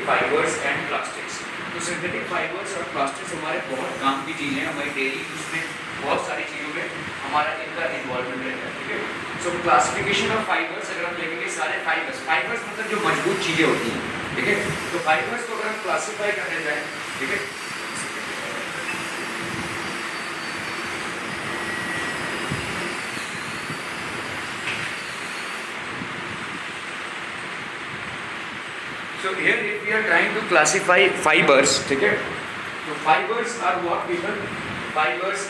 Synthetic fibres and plastics. तो synthetic fibres और plastics हमारे बहुत काम की चीज़ें हैं, हमारी डेली उसमें बहुत सारी चीज़ों में हमारा इनका इन्वॉल्वमेंट रहता है। ठीक है, सो क्लासिफिकेशन ऑफ फाइबर्स अगर हम देखेंगे सारे फाइबर्स मतलब जो मजबूत चीज़ें होती हैं। ठीक है, तो फाइबर्स को अगर हम क्लासीफाई करने जाएँ, ठीक है, so here if we are trying to classify fibers, ठीक है, तो fibers are what people, fibers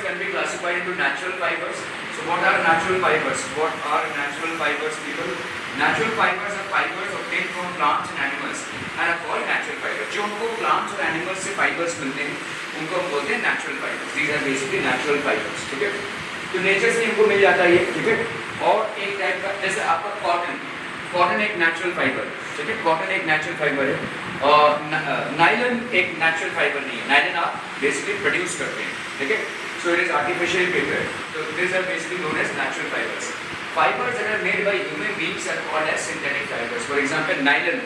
can be classified into natural fibers. So what are natural fibers? What are natural fibers, people? Natural fibers are fibers obtained from plants and animals and are called natural fibers. जो हमको plants और animals से fibers मिलते हैं उनको हम बोलते हैं natural fibers. These are basically natural fibers. ठीक है, तो नेचर से इनको मिल जाता है ये। ठीक है, और एक टाइप का जैसे आपका कॉटन एक नेचुरल फाइबर, ठीक है, कॉटन एक नेचुरल फाइबर है और नायलॉन एक नेचुरल फाइबर नहीं है। नायलॉन आप बेसिकली प्रोड्यूस करते हैं। ठीक है, so it is artificial paper. तो this are basically known as natural fibres. Fibres that are made by human beings are called as synthetic fibres. For example nylon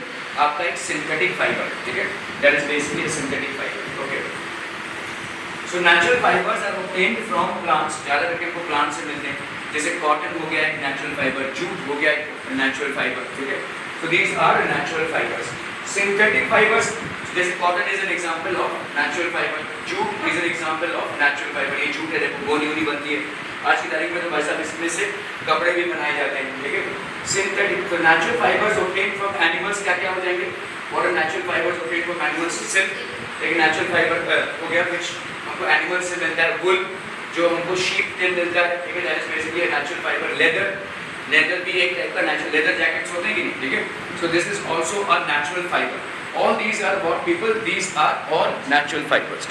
आपका एक सिंथेटिक फाइबर, ठीक है, that is basically a synthetic fibre. Okay, so natural fibres are obtained from plants, ज़्यादा करके हमको plant से मिलते हैं। जैसे कॉटन हो गया एक नेचुरल फाइबर, जूट हो गया एक नेचुरल फाइबर। ठीक है, so these are natural fibers. Synthetic fibers, जैसे cotton is an example of natural fibre, jute is an example of natural fibre. ये जूट है, देखो गोली वोली बनती है आज की तारीख में, तो भाई साहब इसमें से कपड़े भी बनाए जाते हैं। ठीक है, सिंथेटिक, तो natural fibres obtained from animals क्या क्या हो जाएंगे? और natural fibres obtained from animals, silk एक नेचुरल फाइबर हो गया, कुछ हमको एनिमल से मिलता है। वुल जो हमको शीप से मिलता है, ठीक है, that is basically a natural fibre. Leather भी एक टाइप का नेचुरल, लेदर जैकेट्स होते हैं कि नहीं? ठीक है, so this is also a natural fibre. All these are what people, these are all natural fibres.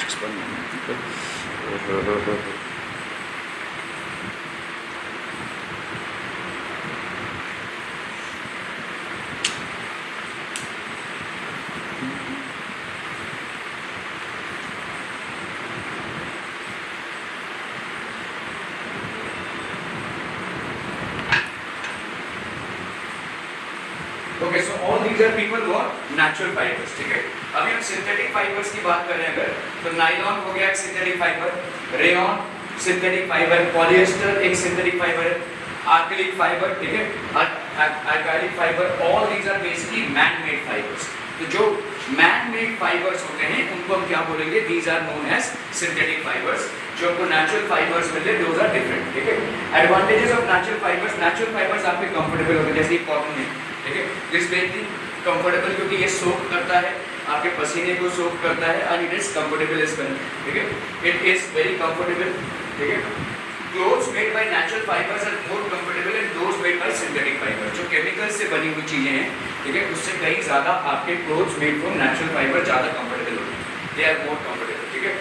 Okay, so all these are people what natural fibres. ठीक है, अभी हम सिंथेटिक फाइबर्स की बात कर रहे हैं अगर, तो नायलॉन हो गया एक synthetic fibre, rayon synthetic fibre, polyester एक सिंथेटिक फाइबर है, आर्किलिक फाइबर, ठीक है, acrylic fibre, all these are basically man made fibres. तो जो मैन मेड फाइबर्स होते हैं उनको हम क्या बोलेंगे? These are known as synthetic fibres. जो आपको नेचुरल फाइबर्स मिलते हैं दोज आर डिफरेंट। ठीक है, एडवांटेजेस ऑफ नेचुरल फाइबर्स आपके कंफर्टेबल होते हैं, जैसे कॉटन है, ठीक है, दिस बेसिकली कंफर्टेबल क्योंकि ये सोक करता है, आपके पसीने को सोक करता है and it is comfortable as well. ठीक है, इट इज वेरी कंफर्टेबल। ठीक है, clothes made by natural fibres are more comfortable and those made by synthetic fibre. जो केमिकल से बनी हुई चीजें हैं, ठीक है, उससे कहीं ज्यादा आपके clothes made from natural fibre ज्यादा कंफर्टेबल होते हैं, दे आर मोर कंफर्टेबल। ठीक है,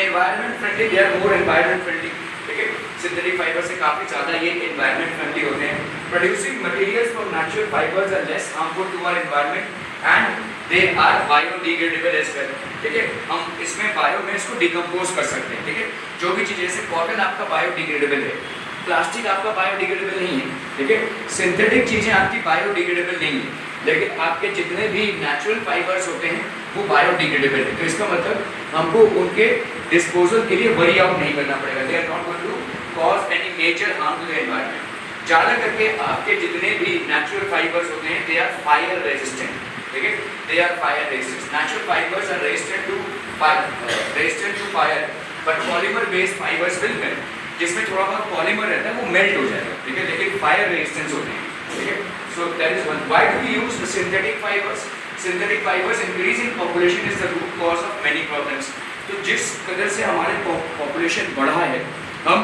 environment friendly, they are more environment friendly. ठीक है, सिंथेटिक फाइबर से काफी ज्यादा ये एनवायरनमेंट फ्रेंडली होते हैं। Producing materials from natural fibres are less harmful to our environment and they are biodegradable as well. ठीक है, हम इसमें बायो में इसको डिकम्पोज कर सकते हैं। ठीक है, जो भी चीज़, जैसे कॉटन आपका बायोडिग्रेडेबल है, प्लास्टिक आपका बायोडिग्रेडेबल नहीं है। ठीक है, सिंथेटिक चीज़ें आपकी बायोडिग्रेडेबल नहीं है, लेकिन आपके जितने भी नेचुरल फाइबर्स होते हैं वो बायोडिग्रेडेबल है। तो इसका मतलब हमको उनके डिस्पोजल के लिए वरी आउट नहीं करना पड़ेगा। They are not going to cause any major harm to the environment. ज़्यादा करके आपके जितने भी नेचुरल फाइबर्स होते हैं दे आर फायर रेजिस्टेंट। ठीक है, they are fire resistant. Natural fibres are resistant to fire, but polymer based fibres will melt. जिसमें थोड़ा बहुत पॉलीमर रहता है वो मेल्ट हो जाएगा। ठीक है, लेकिन फायर रेजिस्टेंस होते हैं। ठीक है, so that is one. Why do we use synthetic fibres? Synthetic fibres increase in population is the root cause of many problems. तो जिस कदर से हमारे पॉपुलेशन बढ़ा है, हम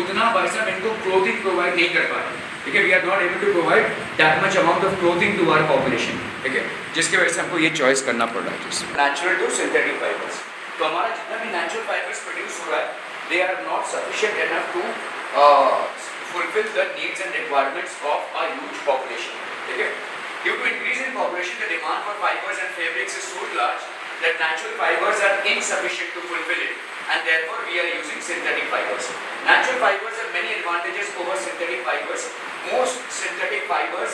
उतना भाई साहब इनको क्लोथिंग प्रोवाइड नहीं कर पा रहे। ठीक है, we are not able to provide that much amount of clothing to our population. ठीक है, जिसकी वजह से हमको ये चॉइस करना पड़ रहा है, नेचुरल टू सिंथेटिक फाइबर्स। तो हमारा जितना भी नेचुरल फाइबर्स प्रोड्यूस हो रहा है, they are not sufficient enough to fulfill the needs and requirements of a huge population. ठीक है, due to increase in population, the demand for fibers and fabrics is so large that natural fibers are insufficient to fulfill it, and therefore we are using synthetic fibers. Natural fibers have many advantages over synthetic fibers. Most synthetic fibers